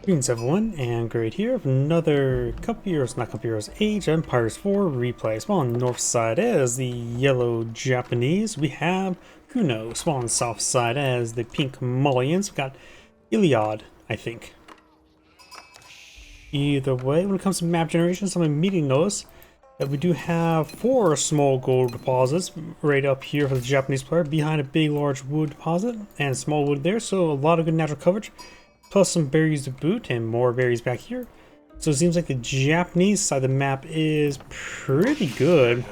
Greetings everyone, and great here with another couple years, Age of Empires 4 replay. Small on the north side as the yellow Japanese, we have Cuno. Small on the south side as the pink Malians, we got Eliade, I think. Either way, when it comes to map generation, some immediately notice that we do have 4 small gold deposits right up here for the Japanese player, behind a big large wood deposit, and small wood there, so a lot of good natural coverage. Plus some berries to boot and more berries back here. So it seems like the Japanese side of the map is pretty good.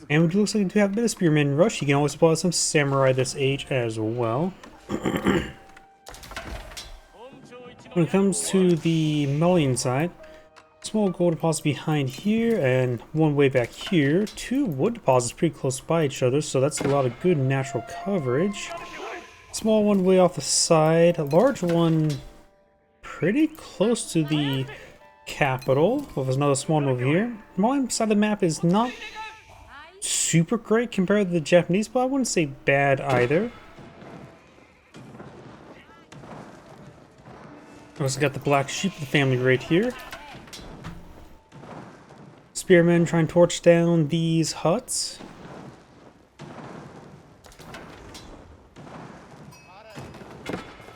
And it looks like we do have a bit of Spearman Rush. You can always pull out some Samurai this age as well. When it comes to the Malian side, small gold deposits behind here and one way back here. 2 wood deposits pretty close by each other, so that's a lot of good natural coverage. Small one way off the side, a large one pretty close to the capital. Well, there's another small one over here. My side of the map is not super great compared to the Japanese, but I wouldn't say bad either. Also got the black sheep of the family right here. Spearmen trying to torch down these huts.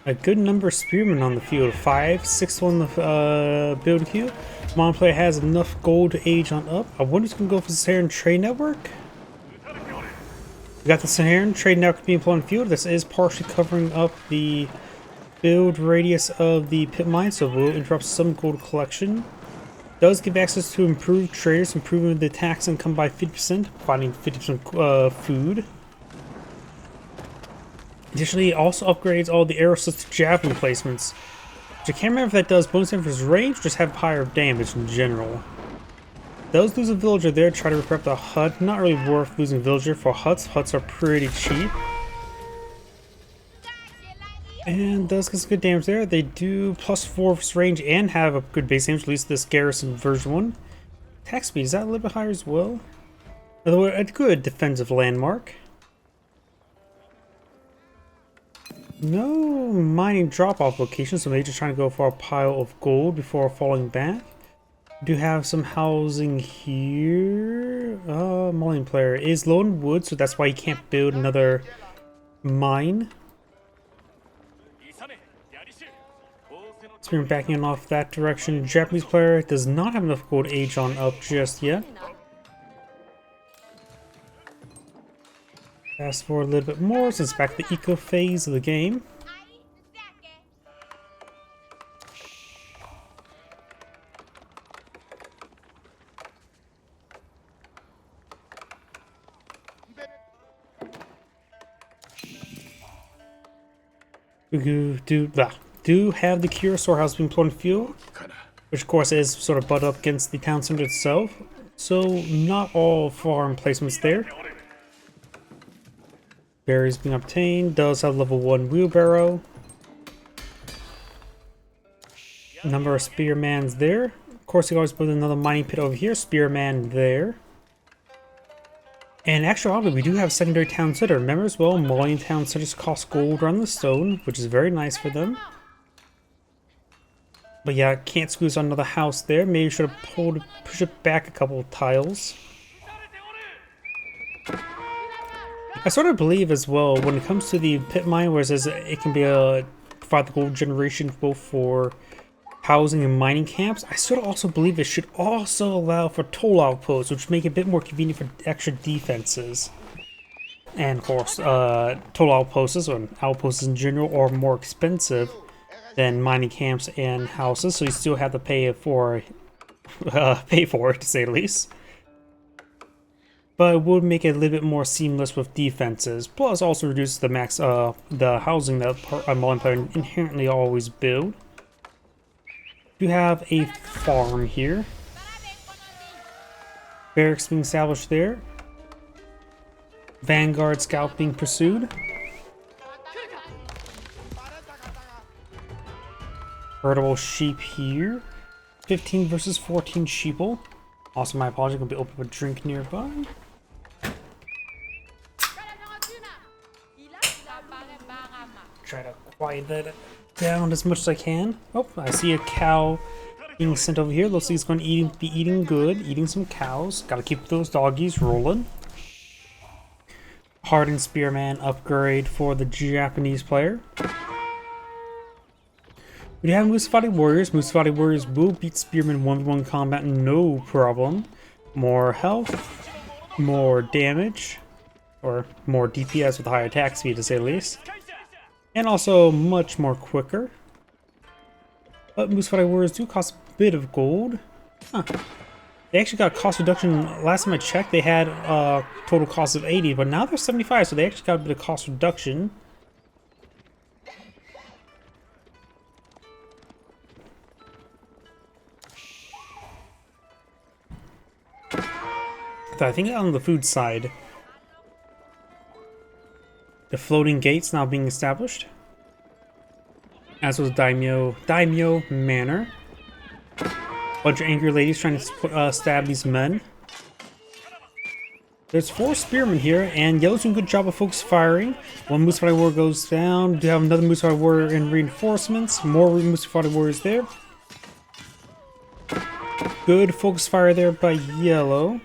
A good number of spearmen on the field, 5, 6 on the build queue. Mon player has enough gold to age on up. I wonder who's going to go for the Saharan Trade Network. We got the Saharan Trade Network being put on the field. This is partially covering up the build radius of the pit mine, so we'll interrupt some gold collection. Does give access to improved traders, improving the tax income by 50%, providing 50% food. Additionally, it also upgrades all the arrow to javelin placements. Which I can't remember if that does bonus damage for his range, or just have higher damage in general. Does lose a villager there, try to repair up the hut. Not really worth losing a villager for huts. Huts are pretty cheap. And does get some good damage there. They do +4 range and have a good base damage, at least this garrison version 1. Attack speed, is that a little bit higher as well? Although a good defensive landmark. No mining drop-off location, so maybe just trying to go for a pile of gold before falling back. Do have some housing here. Malian player is low in wood, so that's why he can't build another mine. So we're backing off that direction. Japanese player does not have enough gold age on up just yet. Fast forward a little bit more since it's back to the eco phase of the game. We do have the Cure storehouse being put on fuel, which of course is sort of butted up against the town center itself, so not all farm placements there. Berries being obtained, does have level 1 wheelbarrow. Number of spearmans there. Of course, you always put another mining pit over here, spearman there. And actually, we do have secondary town center. Remember as well, Malian town centers cost gold on the stone, which is very nice for them. But yeah, can't squeeze on another house there. Maybe should have pushed it back a couple of tiles. I sort of believe as well, when it comes to the pit mine, where it says it can be provide the gold generation both for housing and mining camps, I sort of also believe it should also allow for toll outposts, which make it a bit more convenient for extra defenses. And of course, toll outposts, or outposts in general, are more expensive than mining camps and houses, so you still have to pay for it, to say the least. But it would make it a little bit more seamless with defenses. Plus, also reduces the max the housing that a Malian player inherently always build. You have a farm here. Barracks being established there. Vanguard scout being pursued. Herdable sheep here. 15 versus 14 sheeple. Also, my apologies, I'm going to be opening up a drink nearby. Try to quiet that down as much as I can. Oh, I see a cow being sent over here. Looks like he's going to be eating good, eating some cows. Gotta keep those doggies rolling. Hardened Spearman upgrade for the Japanese player. We have Musafati Warriors. Musafati Warriors will beat Spearman 1v1 combat, no problem. More health, more damage, or more DPS with higher attack speed to say the least. And also much more quicker. But Musafati Warriors do cost a bit of gold. Huh. They actually got cost reduction. Last time I checked, they had a total cost of 80, but now they're 75, so they actually got a bit of cost reduction. I think on the food side, the floating gates now being established, as was Daimyo Manor. Bunch of angry ladies trying to stab these men. There's 4 spearmen here, and Yellow's doing a good job of focus firing. One Musafati warrior goes down. We do have another Musafati warrior in reinforcements. More Musafati warriors there. Good focus fire there by Yellow.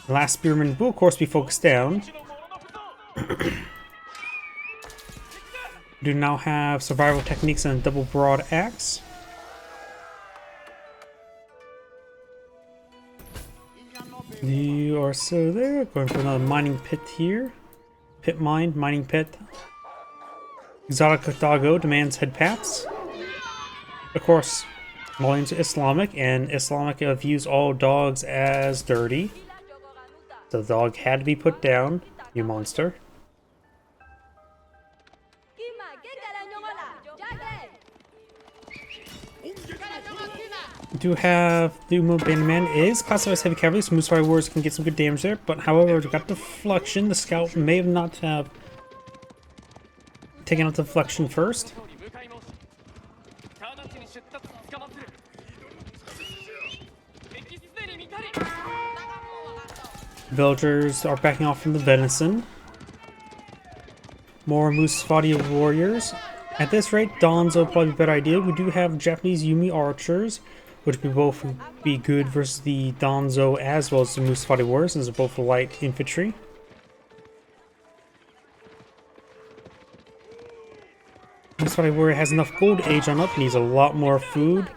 Last spearman will of course be focused down. Do now have survival techniques and a double broad axe. You are so there. Going for another mining pit here. Pit mine, mining pit. Exotic doggo demands head paths. Of course, Malians are Islamic, and Islamic views all dogs as dirty. The dog had to be put down, you monster. We do have the Bandit Man is classified as heavy cavalry, so Musafati warriors can get some good damage there. But however, we got deflection. The scout may have not have taken out deflection first. Villagers are backing off from the venison. More Musafati warriors. At this rate, Donzo will probably be a better idea. We do have Japanese Yumi archers, which would both be good versus the Donzo as well as the Musafati warriors, since they're both light infantry. Musafati warrior has enough gold age on up, needs a lot more food.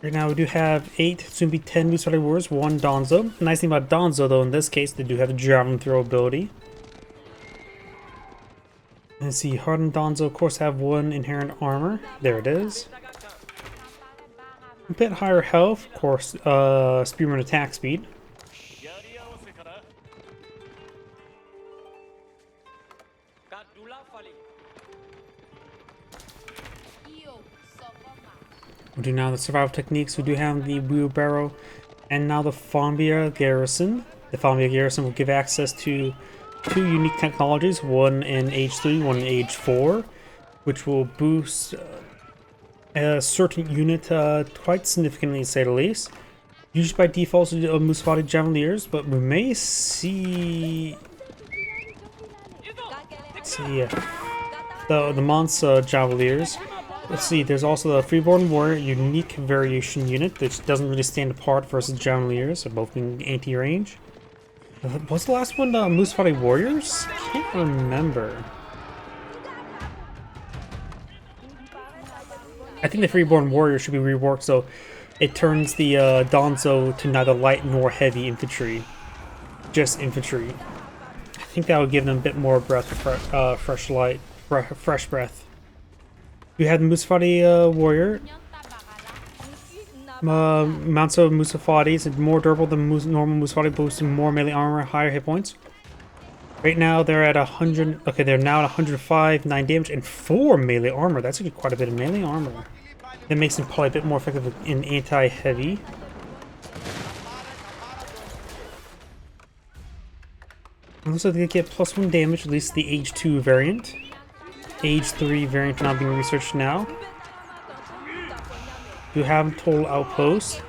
Right now we do have 8, soon be 10 Musafati warriors, 1 Donzo. The nice thing about Donzo though, in this case, they do have a javelin throw ability. Let's see, hardened Donzo of course have 1 inherent armor. There it is. A bit higher health, of course, spearman attack speed. We do now the survival techniques. We do have the wheelbarrow and now the Fombia Garrison. The Fombia Garrison will give access to 2 unique technologies, one in age 3, one in age 4, which will boost a certain unit quite significantly, to say the least. Usually by default to Musafati Javeliers, but we may see... Let's see, the Mansa Javeliers. Let's see, there's also the Freeborn Warrior unique variation unit, which doesn't really stand apart versus Javeliers, they're both being anti-range. What's the last one? Musafati Warriors? Can't remember. I think the Freeborn Warrior should be reworked so it turns the Donzo to neither light nor heavy infantry. Just infantry. I think that would give them a bit more breath, fresh breath. We had the Musafati Warrior. Manso Musafati is more durable than normal Musafati, boasting more melee armor, higher hit points. Right now they're at 100. Okay, they're now at 105, 9 damage, and 4 melee armor. That's actually quite a bit of melee armor. That makes them probably a bit more effective in anti-heavy. Looks like they get +1 damage, at least the age 2 variant. Age 3 variant now being researched now. You have total outposts.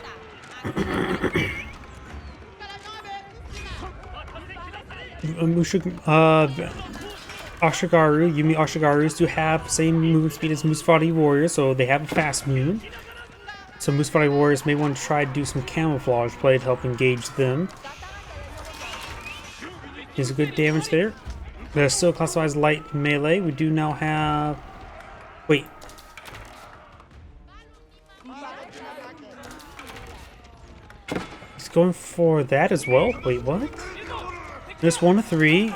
Ashigaru, Yumi Ashigarus do have same movement speed as Musfari Warriors, so they have a fast move. So Musfari Warriors may want to try to do some camouflage play to help engage them. There's a good damage there. They're still classified as light melee. We do now have... Wait. He's going for that as well? Wait, what? There's 1 of 3.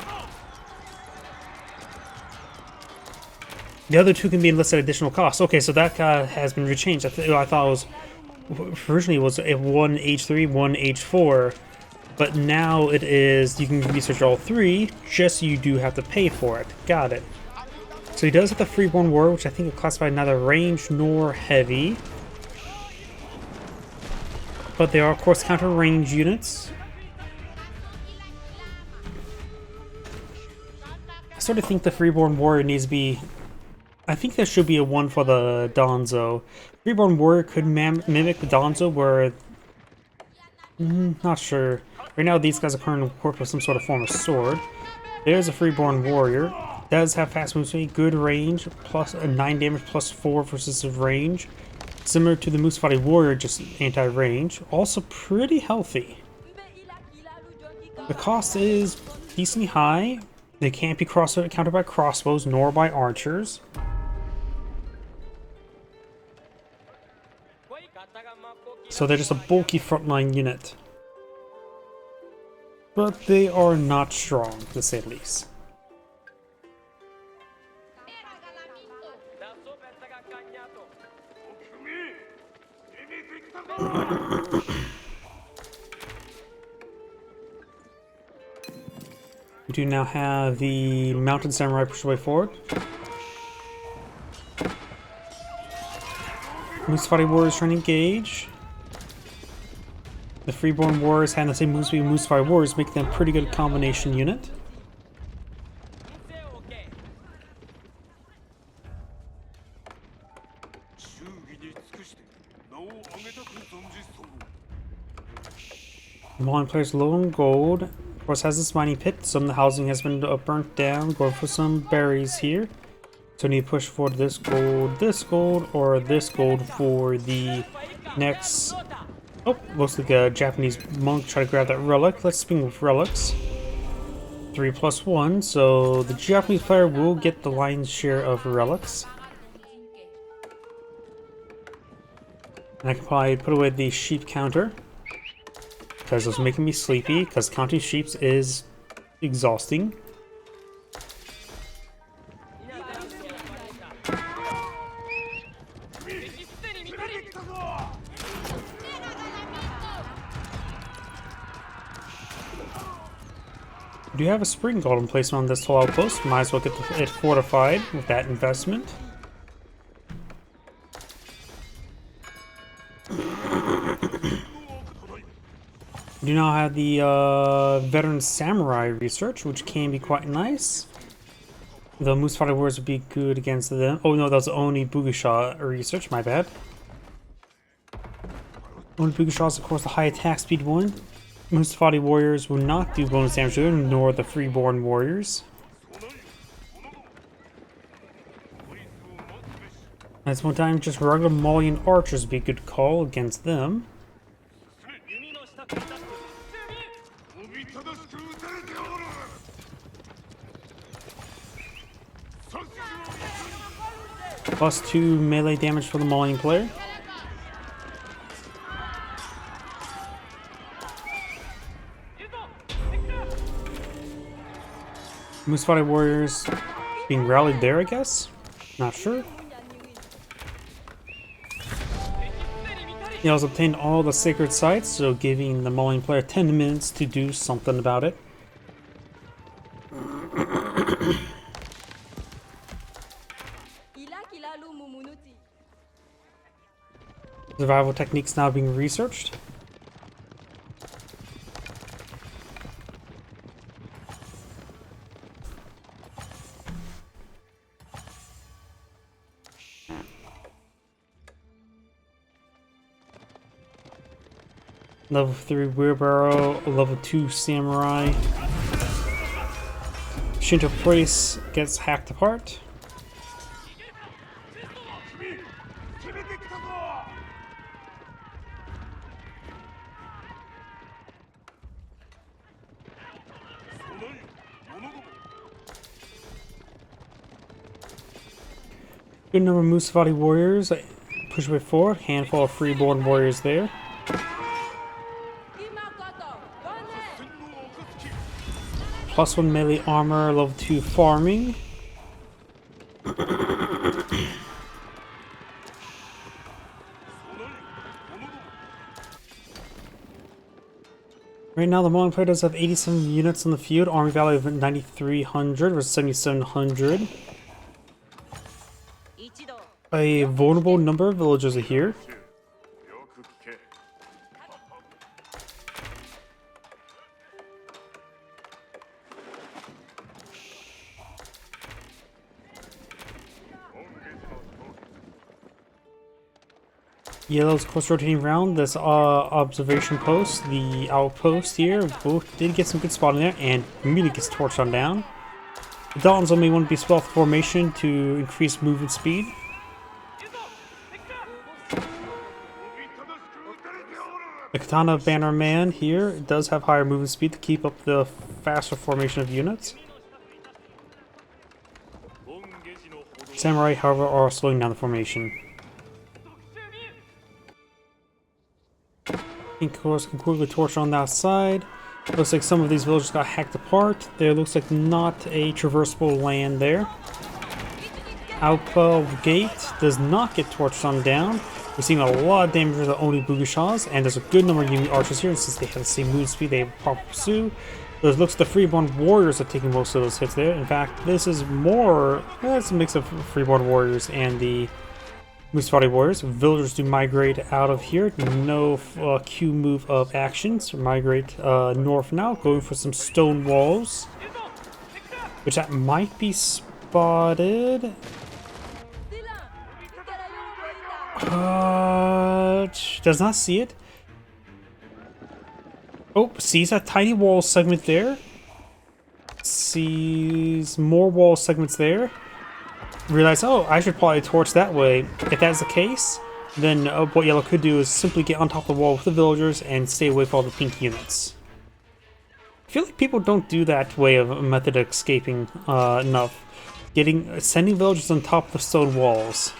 The other 2 can be enlisted at additional cost. Okay, so that has been rechanged. I thought it was... Originally it was 1 H3, 1 H4. But now it is... You can research all 3, just you do have to pay for it. Got it. So he does have the Freeborn Warrior, which I think is classified neither range nor heavy. But they are, of course, counter range units. I sort of think the Freeborn Warrior needs to be... I think there should be a 1 for the Donzo. Freeborn Warrior could mimic the Donzo, where... not sure. Right now, these guys are currently equipped with some sort of form of sword. There's a Freeborn Warrior. Does have fast movement speed, good range, plus a 9 damage, plus 4 versus his range. Similar to the Musfari Warrior, just anti-range. Also pretty healthy. The cost is decently high. They can't be countered by crossbows, nor by archers. So they're just a bulky frontline unit. But they are not strong, to say the least. We do now have the Mountain Samurai push their way forward. Musfari Warriors trying to engage. The Freeborn Warriors having the same moves as Musfari Warriors, make them a pretty good combination unit. Malian players low on gold. Of course, has this mining pit. Some of the housing has been burnt down. Going for some berries here. So I need to push forward this gold, or this gold for the next. Oh, looks like a Japanese monk try to grab that relic. Let's spin with relics. 3+1. So the Japanese player will get the lion's share of relics. And I can probably put away the sheep counter, because it's making me sleepy, because counting sheep is exhausting. We do have a spring golden placement on this tall outpost. Might as well get it fortified with that investment. We do now have the veteran samurai research, which can be quite nice. The Musfari Warriors would be good against them. Oh no, that was Oni Bugisha research, my bad. Oni Bugisha is of course the high attack speed one. Musfari Warriors will not do bonus damage to them, nor the Freeborn Warriors. At this one time, just regular Malian archers would be a good call against them. +2 melee damage for the Malian player. Musfari Warriors being rallied there, I guess? Not sure. He also obtained all the sacred sites, so giving the Malian player 10 minutes to do something about it. Survival techniques now being researched. Level 3 wheelbarrow, level 2 samurai. Shinto Place gets hacked apart. Good number of Musavati warriors push way forward. Handful of freeborn warriors there. +1 melee armor, level 2 farming. Right now, the Malian player does have 87 units on the field. Army value of 9,300 versus 7,700. A vulnerable number of villagers are here. Yellow's of course rotating around this observation post. The outpost here both did get some good spotting there and immediately gets torched on down. The Daltons only want to be stealth formation to increase movement speed. The Katana Banner Man here does have higher movement speed to keep up the faster formation of units. Samurai, however, are slowing down the formation. Pink Horse can quickly torch on that side. Looks like some of these villages got hacked apart. There looks like not a traversable land there. Outbow Gate does not get torched on down. We're seeing a lot of damage with the Oni Bugashas, and there's a good number of Yumi archers here, and since they have the same move speed, they have proper pursue. But it looks like the Freeborn Warriors are taking most of those hits there. In fact, this is more, it's a mix of Freeborn Warriors and the Musavati Warriors. Villagers do migrate out of here. No Q move of actions. Migrate north now, going for some stone walls, which that might be spotted. Does not see it. Oh, sees a tiny wall segment there. Sees more wall segments there. Realize, oh, I should probably torch that way. If that's the case, then what yellow could do is simply get on top of the wall with the villagers and stay away from all the pink units. I feel like people don't do that way of method of escaping enough. Sending villagers on top of the stone walls.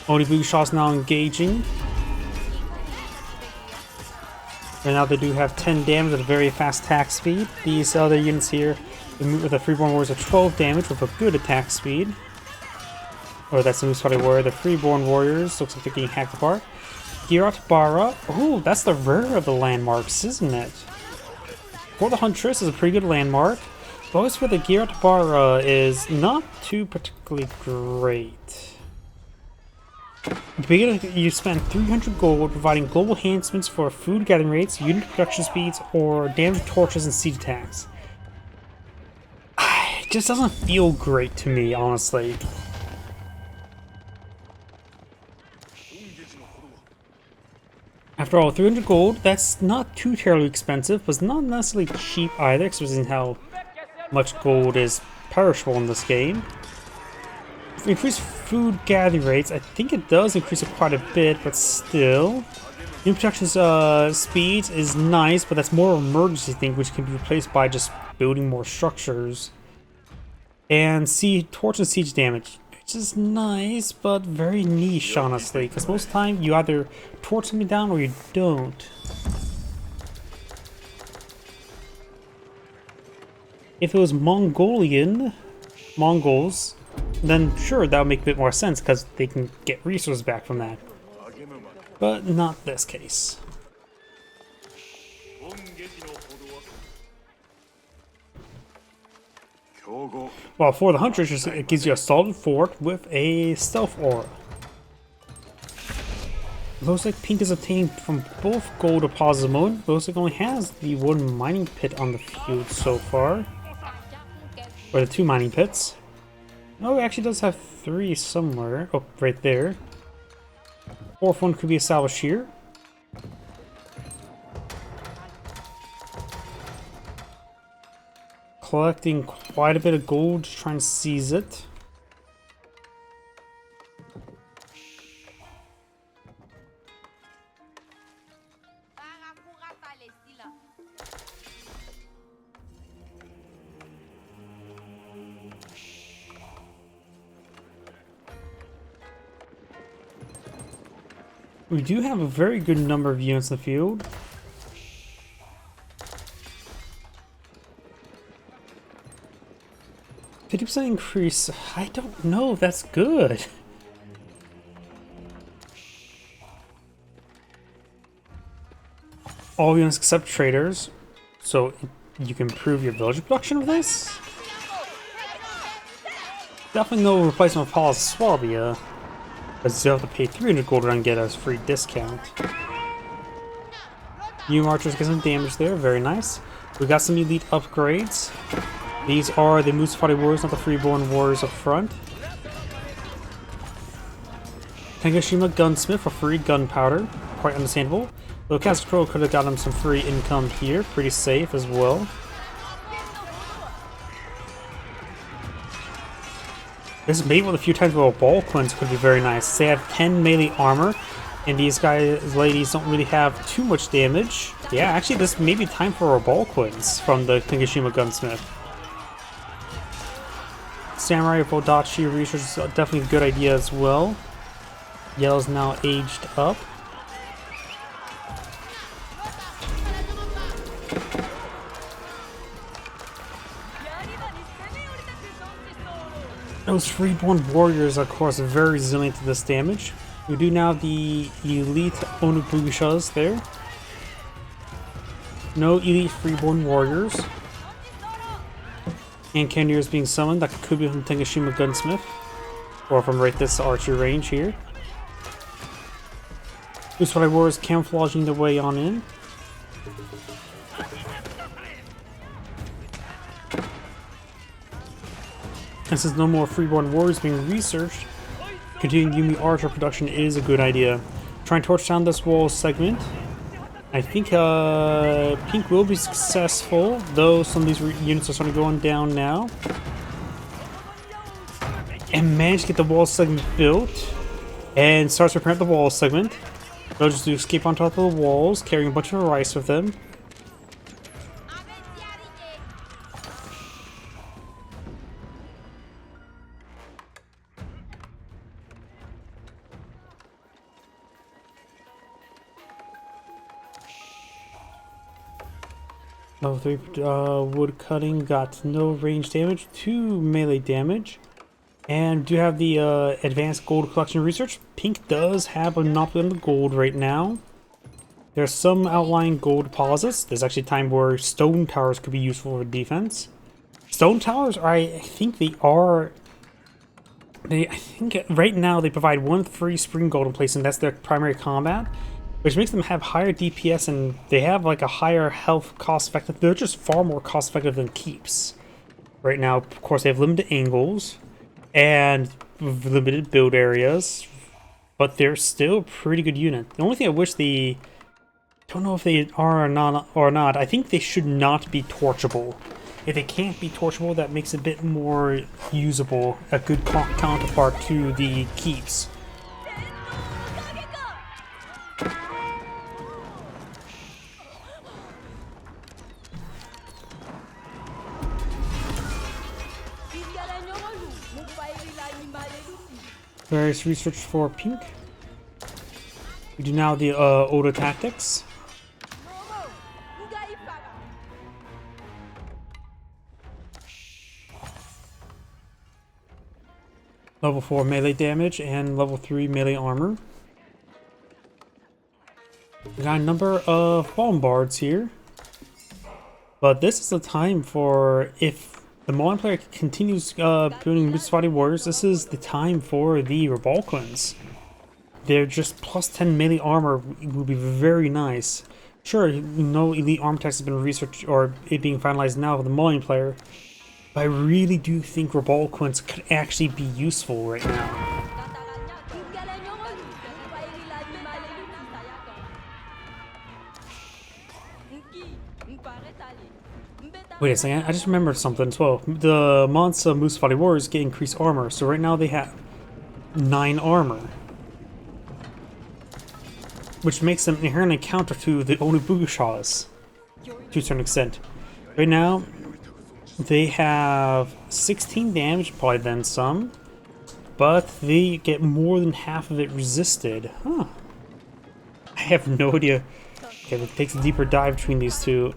Oni Bugashas now engaging. And now they do have 10 damage at a very fast attack speed. These other units here, the Freeborn Warriors, are 12 damage with a good attack speed. Or that's the Musavati Warrior. The Freeborn Warriors looks like they're getting hacked apart. Girat Bara. Oh, that's the rare of the landmarks, isn't it? For the Huntress is a pretty good landmark. But for the Girat Bara is not too particularly great. At the beginning, you spend 300 gold providing global enhancements for food gathering rates, unit production speeds, or damage torches and siege attacks. It just doesn't feel great to me, honestly. After all, 300 gold, that's not too terribly expensive, but it's not necessarily cheap either, considering how much gold is perishable in this game. Increased food gathering rates, I think it does increase it quite a bit, but still. New protection's speeds is nice, but that's more emergency thing, which can be replaced by just building more structures. And torch and siege damage, which is nice, but very niche, honestly, because most of the time you either torch something down or you don't. If it was Mongols, then sure, that would make a bit more sense because they can get resources back from that. But not this case. Well, for the Huntress, it gives you a solid fort with a stealth aura. It looks like pink is obtained from both gold deposits at the moment. It looks like it only has the one mining pit on the field so far. Or the 2 mining pits. Oh, it actually does have 3 somewhere. Oh, right there. 4th one could be established here. collecting quite a bit of gold to try and seize it. We do have a very good number of units in the field. %50 increase. I don't know if that's good. All units except traders. So you can improve your village production with this. Definitely no replacement for Paul's Swabia. But still have to pay 300 gold and get a free discount. New archers get some damage there, very nice. We got some elite upgrades. These are the Musafari warriors, not the freeborn warriors up front. Tengashima gunsmith for free gunpowder, quite understandable. Though Castro could have gotten him some free income here, pretty safe as well. This is maybe one of the few times where a ball cleanse could be very nice. They have 10 melee armor, and these guys, ladies, don't really have too much damage. Yeah, actually, this may be time for a ball cleanse from the Tengashima gunsmith. Samurai Bodachi research is definitely a good idea as well. Yellow's now aged up. Those freeborn warriors, of course, are very resilient to this damage. We do now have the elite Onubugashas there. No elite freeborn warriors. And cannoneers being summoned. That could be from Tengashima Gunsmith. Or from right this archer range here. Musafari warriors camouflaging their way on in. And since no more freeborn warriors being researched, continuing Yumi archer production is a good idea. Try and torch down this wall segment. I think Pink will be successful, though some of these units are starting going down now. And manage to get the wall segment built. And starts repairing the wall segment. They'll just do escape on top of the walls, carrying a bunch of rice with them. Level 3 wood cutting got no range damage, 2 melee damage. And do have the advanced gold collection research. Pink does have a monopoly on the gold right now. There's some outlying gold deposits. There's actually a time where stone towers could be useful for defense. Stone towers, I think they are... I think right now they provide 1 free spring gold in place, and that's their primary combat. Which makes them have higher DPS, and they have like a higher health cost effective. They're just far more cost effective than keeps. Right now, of course, they have limited angles and limited build areas, but they're still a pretty good unit. The only thing I wish they... don't know if they are or not. I think they should not be torchable. If they can't be torchable, that makes it a bit more usable, a good counterpart to the keeps. Various research for Pink. We do now the Oda tactics. Level 4 melee damage and level 3 melee armor. We got a number of bombards here. But this is the time for, if the Malian player continues building Musafari warriors, this is the time for the Rebalquins. They're just plus 10 melee armor will be very nice. Sure, no elite arm text has been researched or it being finalized now for the Malian player, but I really do think Rebalquins could actually be useful right now. Wait a second, I just remembered something as well. The Mansa Musafati warriors get increased armor, so right now they have 9 armor. Which makes them inherently counter to the Onibugashas, to a certain extent. Right now, they have 16 damage, probably then some, but they get more than half of it resisted. Huh. I have no idea. Okay, it takes a deeper dive between these two.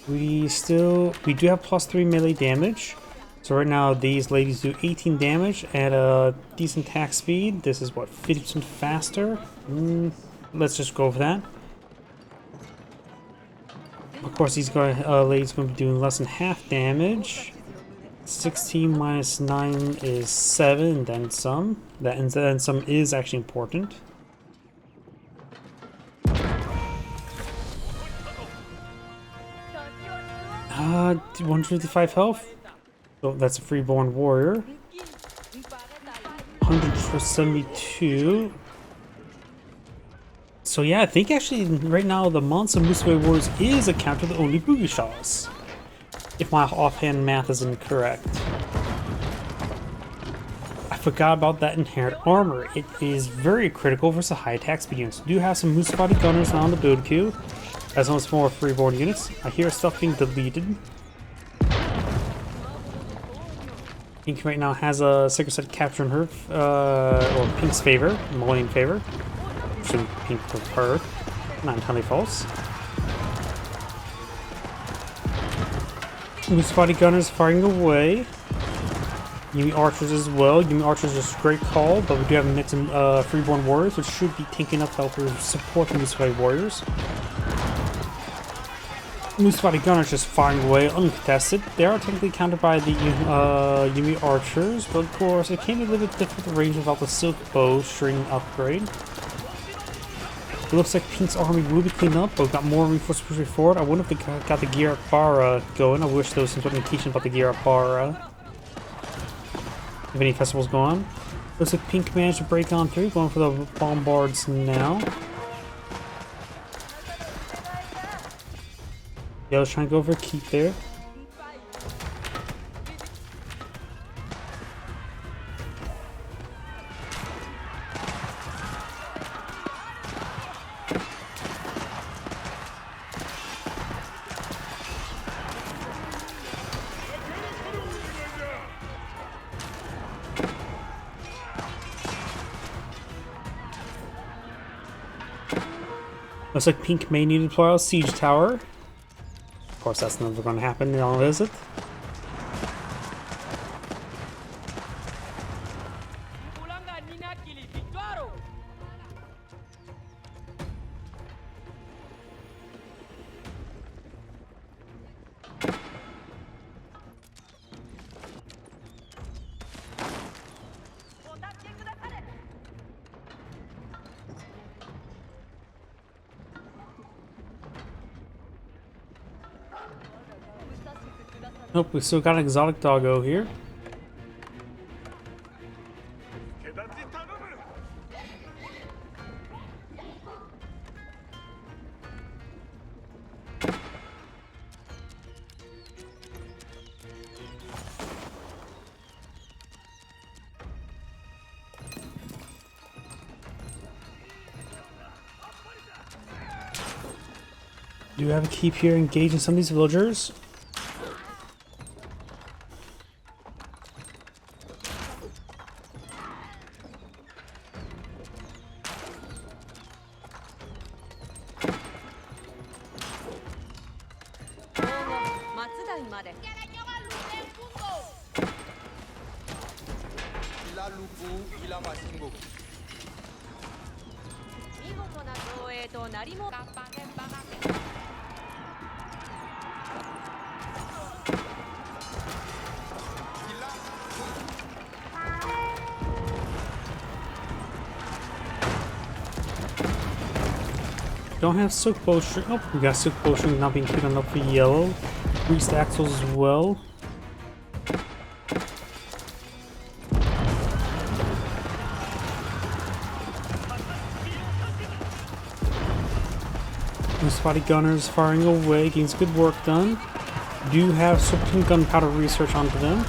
We do have +3 melee damage. So right now these ladies do 18 damage at a decent attack speed. This is what, 50% faster? Let's just go for that. Of course these ladies going to be doing less than half damage. 16 minus 9 is 7 and then some. That and then some is actually important. 155 health. So that's a freeborn warrior. 172. So yeah, I think actually right now the Mansa Musashi warriors is a counter to the only Bugashas, if my offhand math is incorrect. I forgot about that inherent armor. It is very critical versus high attack speed units. We do have some Musafati gunners now on the build queue, as well as more freeborn units. I hear stuff being deleted. Pink right now has a Sacred Set capture in her, or Pink's favor, Malian favor. So Pink with her, not entirely false. Musafati gunners firing away. Yumi archers as well. Yumi archers is a great call, but we do have a mix of freeborn warriors, which should be taking enough help to support the Musafati warriors. Musafati gunners just firing away uncontested. They are technically countered by the Yumi archers, but of course it can be a little bit difficult to range without the silk bow string upgrade. It looks like Pink's army will be cleaned up, but we've got more reinforcements pushing forward. I wonder if they got the Gira Bara going. I wish there was some sort of indication about the Gira Bara. If any festivals go on. Looks like Pink managed to break on through, going for the bombards now. Yellow's trying to go for a keep there. Looks like Pink may need to deploy a siege tower. Of course, that's never going to happen now, is it? Nope, we still got an exotic doggo here. Do we have a keep here engaging some of these villagers? Don't have silk bowstring. Oh, we got silk bowstring not being cute enough for yellow. Greased axles as well. Musafati gunners firing away, getting some good work done. Do have Super Gunpowder research onto them.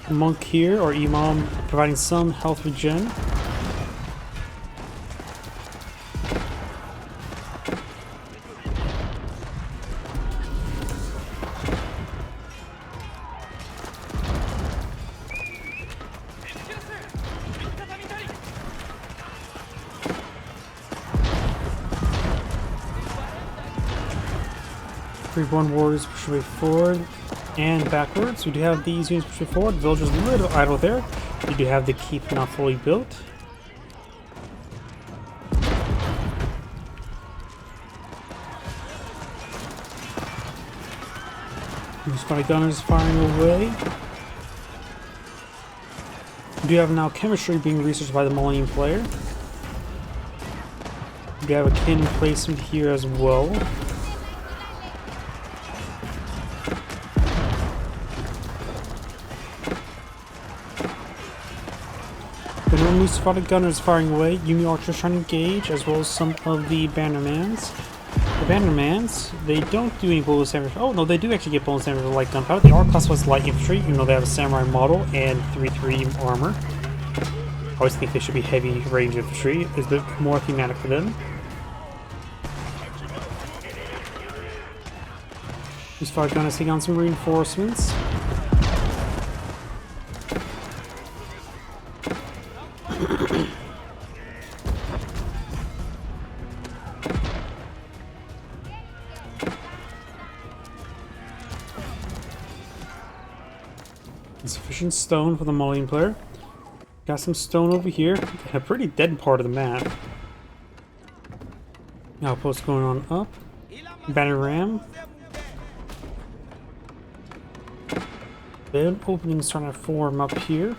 Monk here, or Imam, providing some health regen. Reborn warriors push away forward and backwards. We do have these units pushing forward. Villagers a little idle there. We do have the keep not fully built. Spotty gunners firing away. We do have now chemistry being researched by the Malian player. We do have a cannon placement here as well. The normally spotted gunners firing away, Yumi archers trying to engage, as well as some of the bannermans. The bannermans, they don't do any bonus damage. Oh no, they do actually get bonus damage with light gunpowder. They are classified as light infantry, even though they have a samurai model and 3-3 armor. I always think they should be heavy range infantry. It's a bit more thematic for them. These spotted gunners taking on some reinforcements. Insufficient stone for the Malian player. Got some stone over here. A pretty dead part of the map. Outpost going on up. Banner ram. Then opening starting to form up here.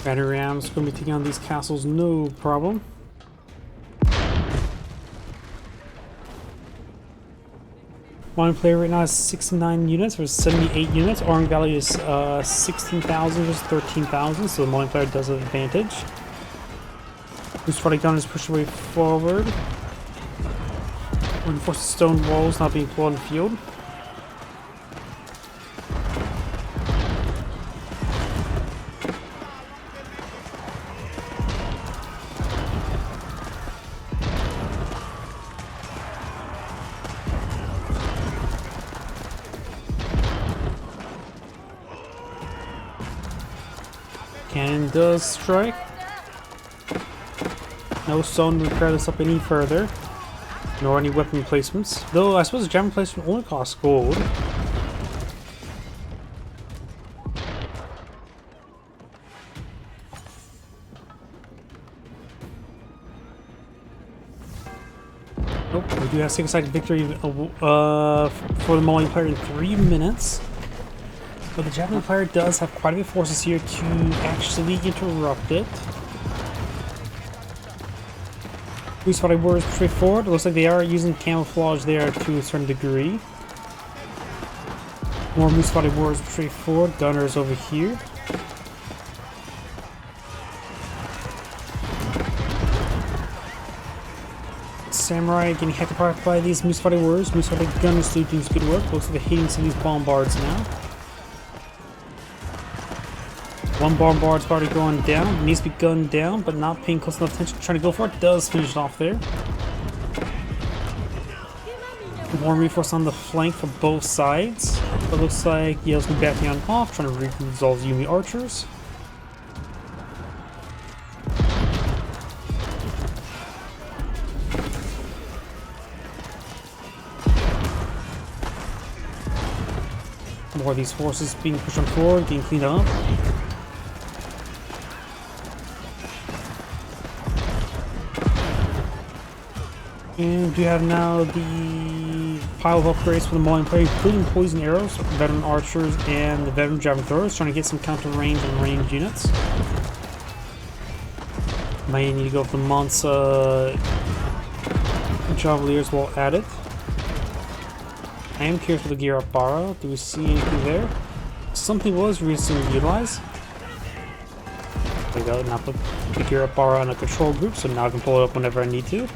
Banner rams going to be taking on these castles, no problem. One player right now has 69 units versus 78 units. Orange value is 16,000 versus 13,000, so the Malian player does have an advantage. Who's fighting gun is pushed away forward. Reinforced stone walls not being pulled on the field. Cannon does strike. No stone to repair this up any further, nor any weapon placements. Though I suppose the jamming placement only costs gold. Nope, we do have single-sided victory for the Malian player in 3 minutes. But the Japanese player does have quite a bit of forces here to actually interrupt it. Blue spotted warriors push forward. It looks like they are using camouflage there to a certain degree. More blue spotted warriors push forward. Gunners over here. Samurai getting hecked apart by these moose spotted warriors. Moose spotted gunners still doing good work. Looks like they're hitting some of these bombards now. One bombard's already going down. It needs to be gunned down, but not paying close enough attention. Trying to go for it. Does finish it off there. More reinforce on the flank for both sides. But looks like Yale's been backing on off, trying to resolve Yumi archers. More of these forces being pushed on forward, being cleaned up. And we have now the pile of upgrades for the Malian player, including poison arrows, veteran archers, and the veteran javelin throwers, trying to get some counter range and ranged units. Might need to go for the Mansa Javeliers while at it. I am curious for the gear up borrow. Do we see anything there? Something was recently utilized. There we go. Now put the gear up borrow on a control group, so now I can pull it up whenever I need to.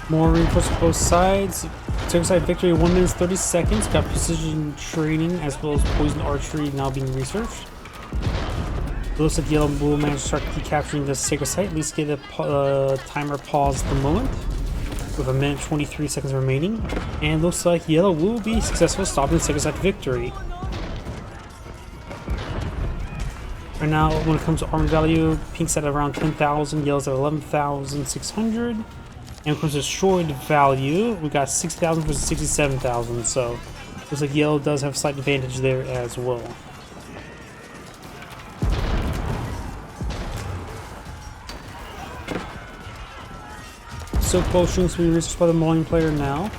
More reinforcements on both sides. Suicide victory 1 minute 30 seconds. Got precision training as well as poison archery now being researched. It looks like yellow will manage to start decapturing the sacred site. At least get a timer pause at the moment. With 1 minute 23 seconds remaining. And looks like yellow will be successful stopping the sacred site victory. Right now, when it comes to armor value, pink's at around 10,000, yellow's at 11,600. And when it comes to destroyed value, we got 6,000 versus 67,000, so looks like yellow does have a slight advantage there as well. Silk potions will be researched by the Malian player now.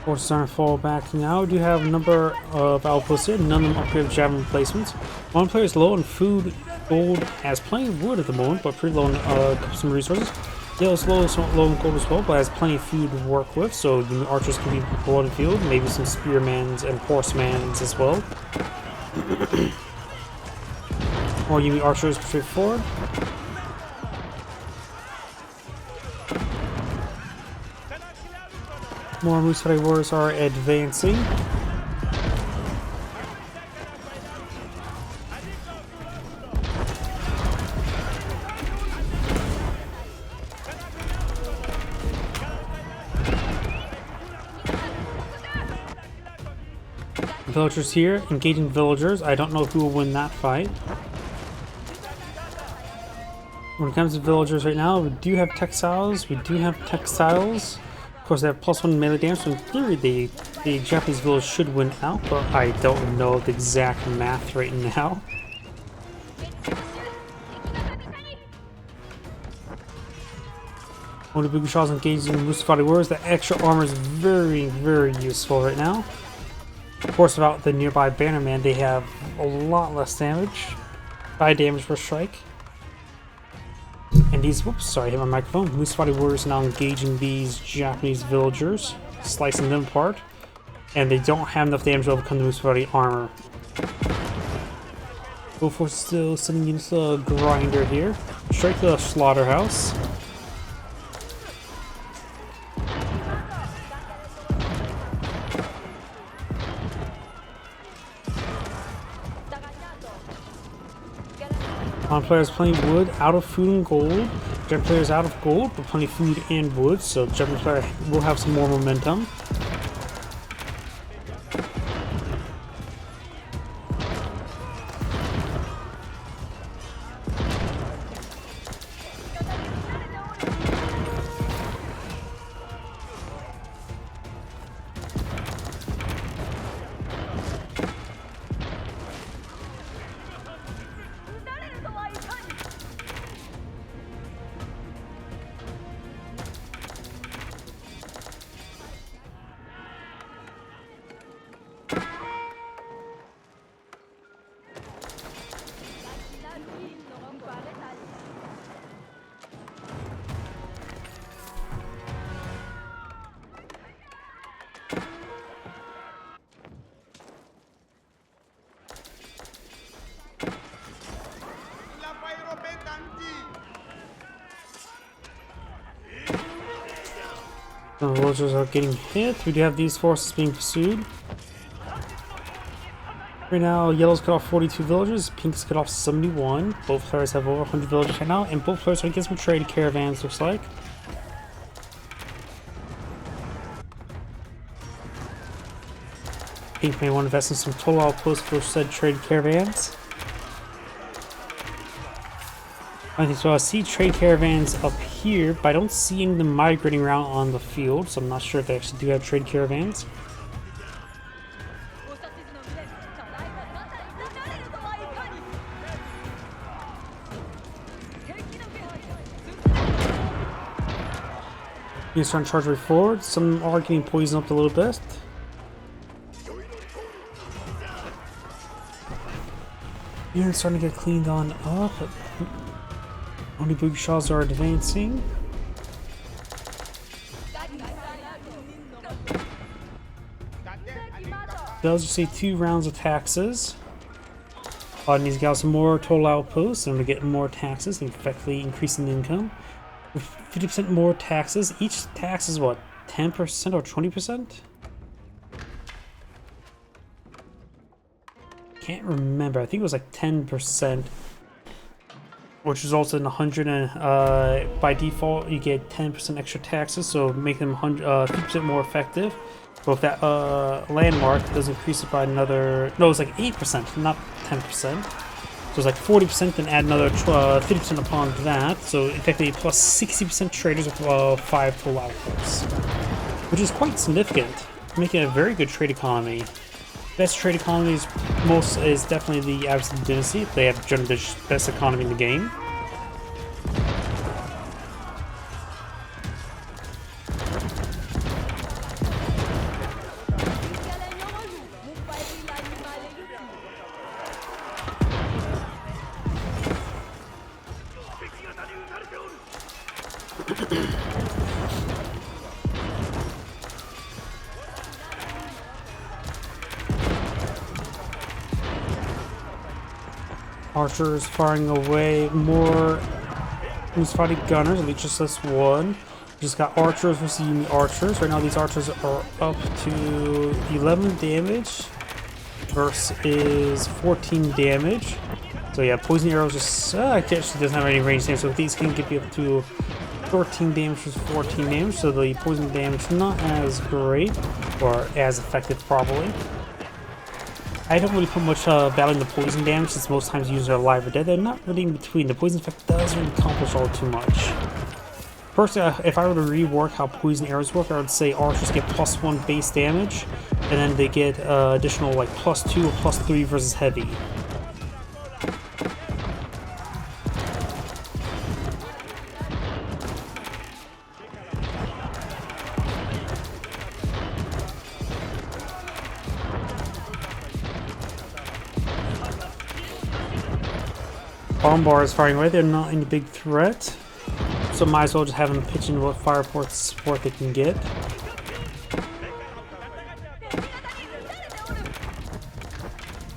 Forces aren't fall back now. We do have a number of outposts here, none of them upgrade with javelin replacements. One player is low on food, gold, has plenty of wood at the moment, but pretty low on custom resources. Yellow's low on gold as well, but has plenty of food to work with, so the archers can be broad in field, maybe some spearmans and horsemans as well. Or you archers straightforward. More Musari warriors are advancing. Villagers here, engaging villagers. I don't know who will win that fight. When it comes to villagers right now, we do have textiles. Of course, they have +1 melee damage, so in theory, the Japanese village should win out, but I don't know the exact math right now. One of the Bugashaw's engaging the Musafati warriors. The extra armor is very, very useful right now. Of course, without the nearby Bannerman, they have a lot less damage. 5 damage per strike. And these, whoops, sorry, I hit my microphone. Musafati warriors now engaging these Japanese villagers, slicing them apart. And they don't have enough damage to overcome the Musafati armor. Both forces still sending units to a grinder here. Straight to the slaughterhouse. Pawn players plenty of wood, out of food and gold. Jet players out of gold, but plenty of food and wood, so Jet player will have some more momentum. The villagers are getting hit. We do have these forces being pursued. Right now, yellow's cut off 42 villagers, pink's cut off 71. Both players have over 100 villagers right now, and both players are getting some trade caravans, looks like. Pink may want to invest in some total outposts for said trade caravans. I think so. I see trade caravans up here, but I don't see any of them migrating around on the field, so I'm not sure if they actually do have trade caravans. He's trying to charge way forward. Some are getting poisoned up a little bit. Units starting to get cleaned on up. Only booby shots are advancing. Those just say 2 rounds of taxes. Needs to get out some more total outposts, and we get more taxes, effectively increasing the income. 50% more taxes. Each tax is what, 10% or 20%? Can't remember. I think it was like 10%, which results in 100. And by default, you get 10% extra taxes, so make them 50% more effective. But if that landmark does increase it by another, no, it's like 8%, not 10%. So it's like 40%, then add another 50% upon that. So effectively plus 60% traders with 5 total outposts, which is quite significant, making a very good trade economy. Best trade economy is definitely the Absolute Dynasty. They have generally the best economy in the game. Archers firing away more. Who's fighting gunners? At least just this one. Just got archers versus Yumi archers. Right now these archers are up to 11 damage versus 14 damage. So yeah, poison arrows just actually doesn't have any range damage, so these can get you up to 13 damage versus 14 damage. So the poison damage not as great or as effective probably. I don't really put much value in the poison damage since most times users are alive or dead. They're not really in between. The poison effect doesn't really accomplish all too much. Personally, if I were to rework how poison arrows work, I would say archers get +1 base damage, and then they get additional like +2 or +3 versus heavy. Bombar is firing away. They're not any big threat, so might as well just have them pitch in what fire support they can get.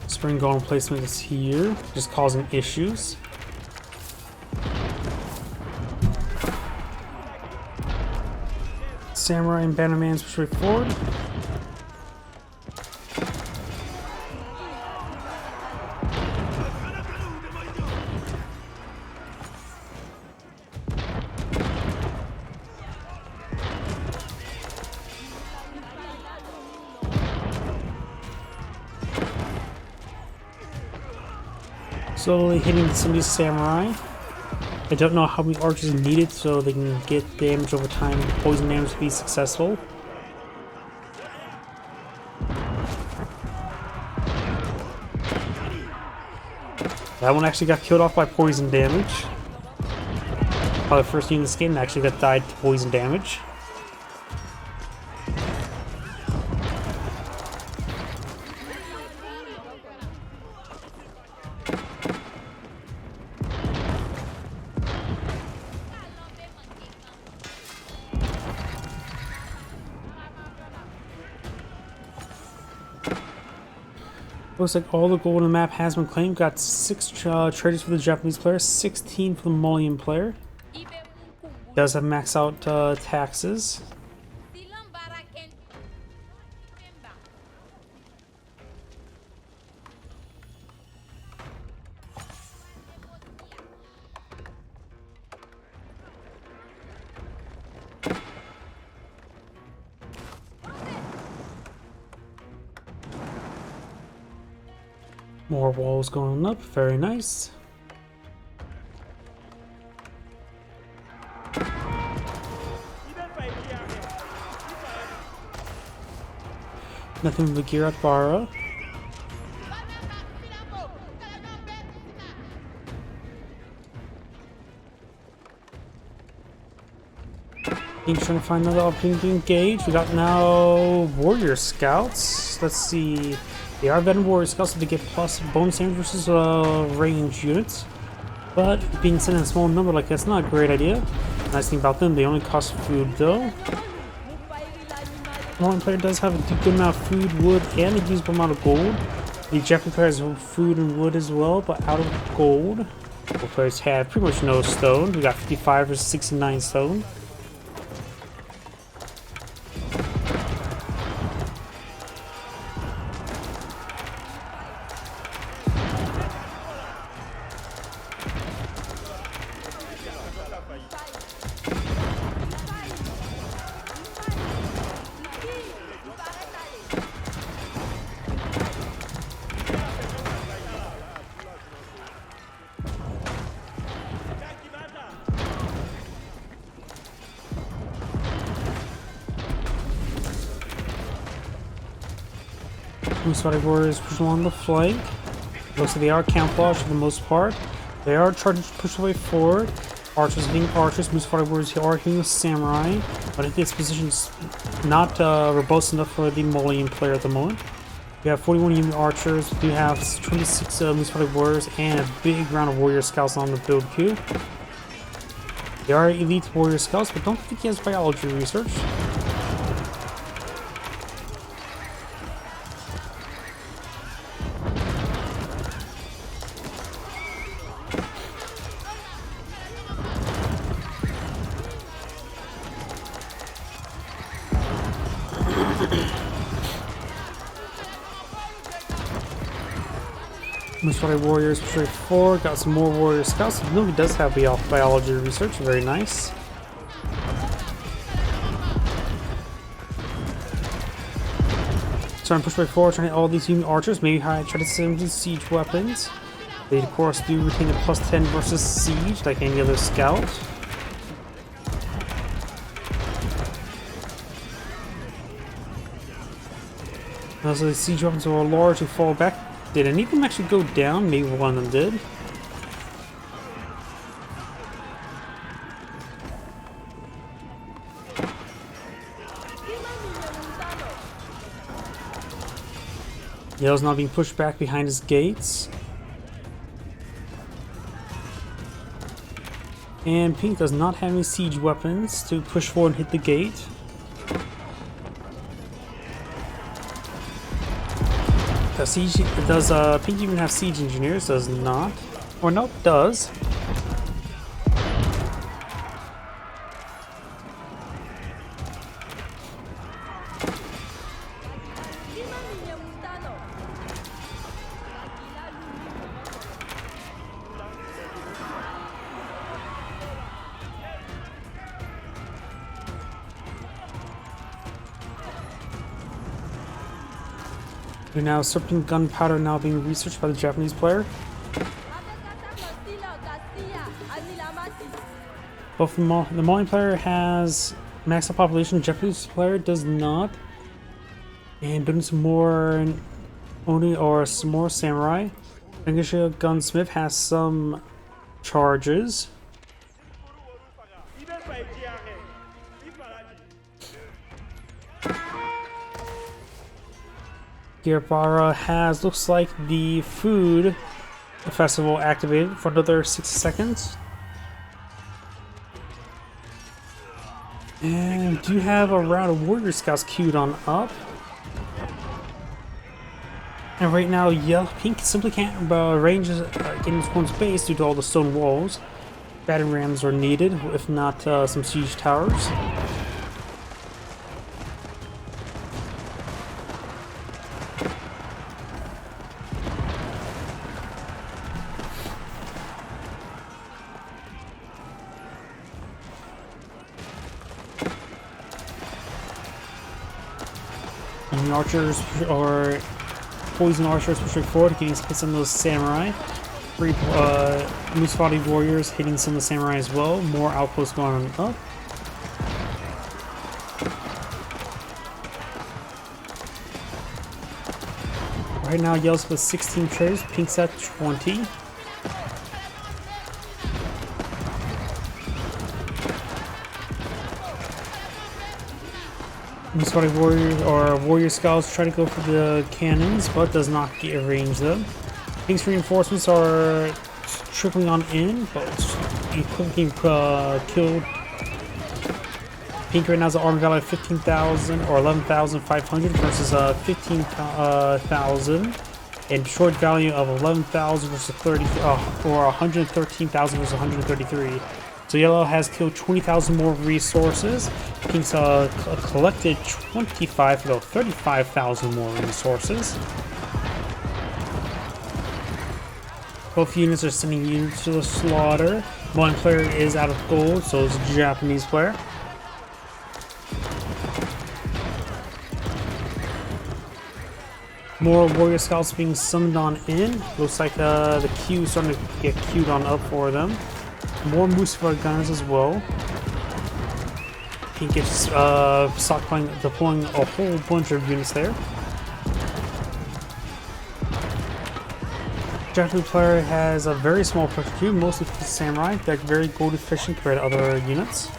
Spring golem placement is here, just causing issues. Samurai and Bannerman's push forward. Slowly hitting some of these samurai. I don't know how many archers are needed so they can get damage over time, poison damage to be successful. That one actually got killed off by poison damage. Probably the first unit in this game that actually got died to poison damage. Looks like all the gold on the map has been claimed. Got 6 traders for the Japanese player, 16 for the Malian player. Does have max out taxes. More walls going up, very nice. Nothing but gear at Bara. Trying to find another opportunity to engage. We got now Warrior Scouts. Let's see. They are veteran Warrior Scouts, so they get plus bonus damage versus range units. But being sent in a small number like that's not a great idea. Nice thing about them, they only cost food though. The Malian player does have a good amount of food, wood, and a usable amount of gold. The Japanese player has food and wood as well, but out of gold. Both players have pretty much no stone. We got 55 versus 69 stone. Spotted warriors push along the flank. Looks like they are camouflaged for the most part. They are charging to push away forward. Archers hitting archers. Moose spotted warriors are hitting the samurai. But I think this position's not robust enough for the Malian player at the moment. We have 41 unit archers. We do have 26 moose spotted warriors and a big round of warrior scouts on the build queue. They are elite warrior scouts, but don't think he has biology research. Moose warriors straight forward. Got some more warrior scouts. No, he does have biology research. Very nice. Trying to push way forward, trying to hit all these unit archers. Maybe try to send some siege weapons. They of course do retain a plus 10 versus siege, like any other scout. So the siege weapons are large and fall back. Did any of them actually go down? Maybe one of them did. Yellow's not being pushed back behind his gates. And Pink does not have any siege weapons to push forward and hit the gate. Does Pink even have siege engineers? Does not. Or nope, does. We're now serpent gunpowder now being researched by the Japanese player. Both the Malian player has maxed out population, the Japanese player does not. And building some more Oni or some more samurai. English gunsmith has some charges. Gearbara has, looks like, the food festival activated for another 60 seconds. And do you have a round of warrior scouts queued on up? And right now, Pink simply can't range get into one's base due to all the stone walls. Battering rams are needed, if not some siege towers. And the archers are poison archers pushing forward, getting hits on those samurai. 3 moose body warriors hitting some of the samurai as well. More outposts going up. Right now, yellow's with 16 traders, pink's at 20. Moose body warriors or warrior scouts try to go for the cannons, but does not range them. Pink's reinforcements are trickling on in, but being killed. Pink right now has an armor value of 15,000 or 11,500 versus 15,000, and destroyed value of 11,000 versus 30 or 113,000 versus 133. So yellow has killed 20,000 more resources. Pink's collected 35,000 more resources. Both units are sending units to the slaughter. One player is out of gold, so it's a Japanese player. More warrior scouts being summoned on in. Looks like the queue is starting to get queued on up for them. More moose gunners as well. Pink is deploying a whole bunch of units there. Japanese player has a very small pressure queue, mostly for the samurai. They're very gold efficient compared to other units.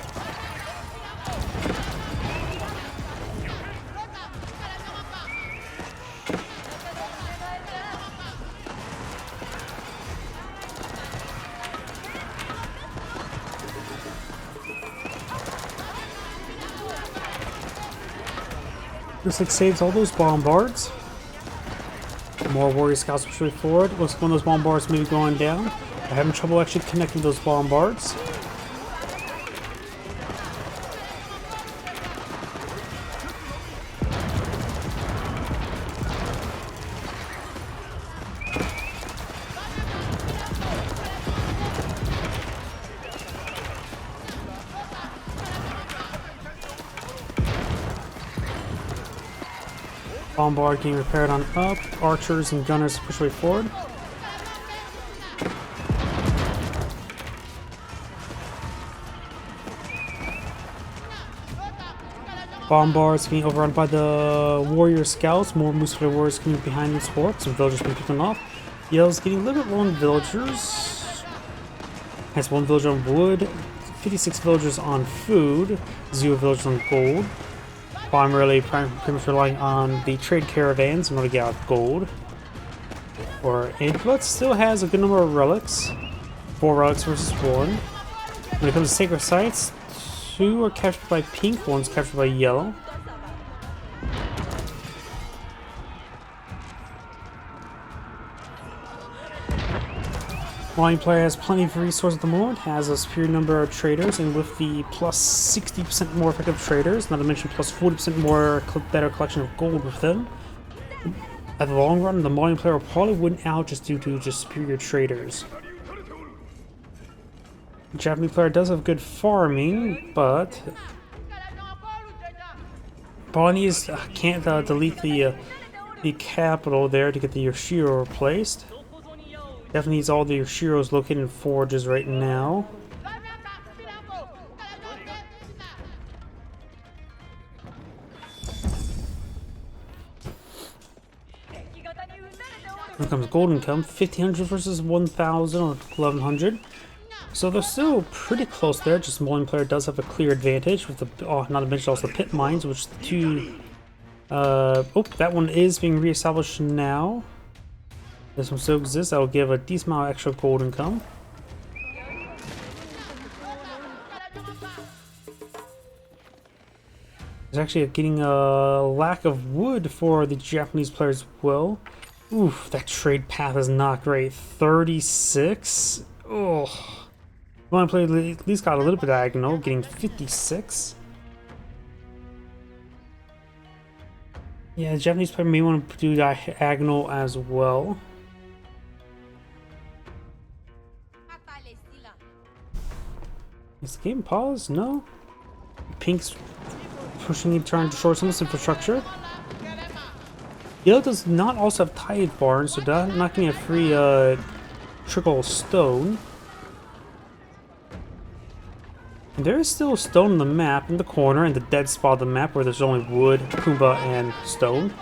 Looks like saves all those bombards. More warrior scouts pushing forward. Looks like one of those bombards may be going down. They're having trouble actually connecting those bombards. Bombard getting repaired on up. Archers and gunners push way forward. Bombards being overrun by the warrior scouts. More moose warriors coming behind these hordes. Some villagers being picked off. Yellow's getting a little bit low on villagers. Has 1 villager on wood. 56 villagers on food. 0 villagers on gold. I'm really pretty much relying on the trade caravans in order to get out gold. But still has a good number of relics. 4 relics versus 1. When it comes to sacred sites, 2 are captured by pink, 1's captured by yellow. Malian player has plenty of resources at the moment, has a superior number of traders, and with the plus 60% more effective traders, not to mention plus 40% more better collection of gold with them. At the long run, the Malian player will probably win out just due to just superior traders. The Japanese player does have good farming, but Balinese can't delete the capital there to get the Yoshiro replaced. Definitely needs all the Yoshiros located in forges right now. Here comes gold income, 1500 versus 1000 or 1100. So they're still pretty close there, just Malian player does have a clear advantage with the, not to mention also the pit mines, which the two, that one is being reestablished now. This one still exists. That will give a decent amount of extra gold income. There's actually getting a lack of wood for the Japanese players as well. Oof, that trade path is not great. 36? Oh. One player at least got a little bit diagonal, getting 56. Yeah, the Japanese player may want to do diagonal as well. Is the game paused? No? Pink's pushing and trying to destroy some of this infrastructure. Eliade does not also have tide barns, so not getting a free trickle of stone. And there is still stone on the map in the corner, in the dead spot of the map where there's only wood, Pumbaa, and stone.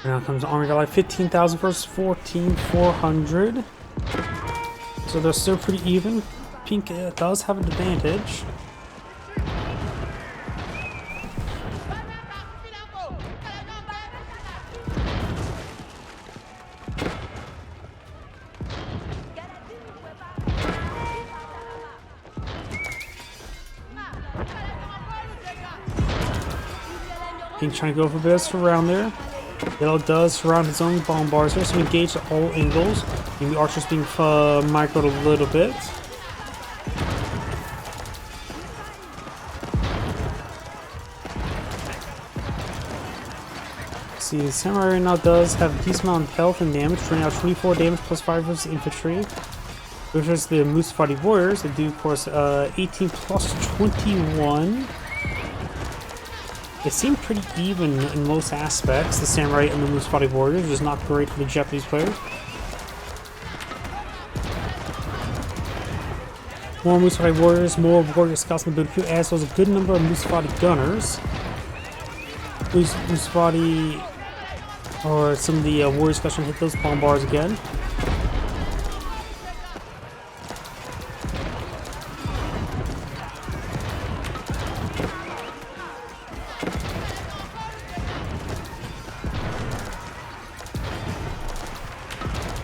Now comes AngradeVT 15,000 versus 14,400. So they're still pretty even. Pink does have an advantage. Pink trying to go for a bit of surround there. Yellow does surround his own bombars here, so engage at all angles. Maybe Archer's being microed a little bit. See, the Samurai right now does have a decent amount of health and damage, turning out 24 damage plus 5 versus infantry. Versus the Musafati Warriors, they do, of course, 18 plus 21. It seemed pretty even in most aspects, the Samurai and the Musafati Warriors, which is not great for the Japanese players. More Musafati Warriors, more Warrior Scouts on the battlefield, as well as a good number of Musafati Gunners. Musafati, or some of the Warrior Scouts trying to hit those bombars again.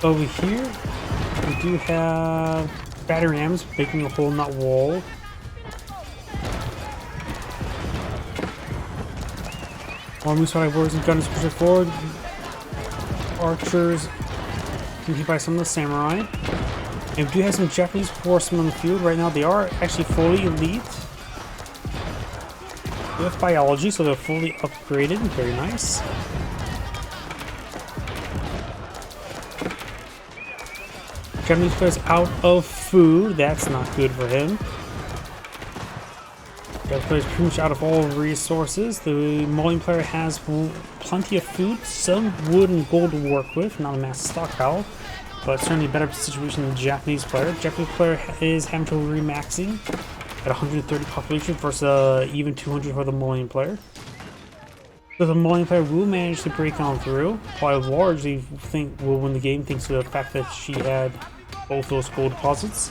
Over here, we do have battery rams making a hole in that wall. More Musafati Warriors and Gunners pushing forward. Archers can hit by some of the Samurai. And we do have some Japanese horsemen on the field right now. They are actually fully elite. They have biology, so they're fully upgraded. Very nice. Japanese player's out of food. That's not good for him. Japanese player's pretty much out of all resources. The Malian player has plenty of food, some wood and gold to work with, not a massive stockpile, but certainly a better situation than the Japanese player. The Japanese player is having trouble remaxing at 130 population versus even 200 for the Malian player. So the Malian player will manage to break on through, while largely think will win the game thanks to the fact that she had both those gold deposits.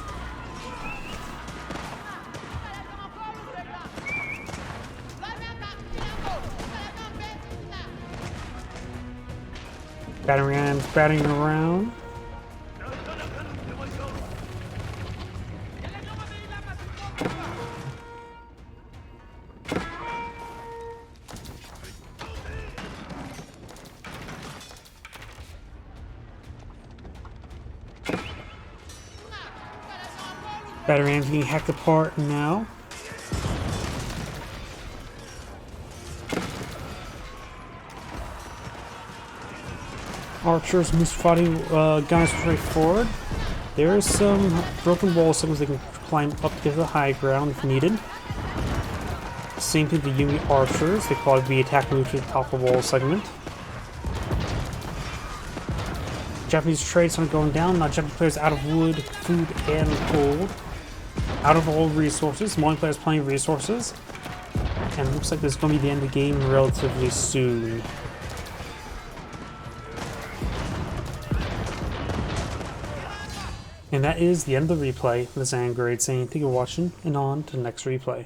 Batting rams batting around. Battery rams being hacked apart now. Archers, Musafati gunners straight forward. There is some broken wall segments they can climb up to the high ground if needed. Same thing with the Yumi archers. They probably be attacking to the top of the wall segment. Japanese trades aren't going down. Now Japanese players out of wood, food, and gold. Out of all resources. Malian players plenty of resources. And it looks like this is going to be the end of the game relatively soon. And that is the end of the replay. This is Angrade saying thank you for watching, and on to the next replay.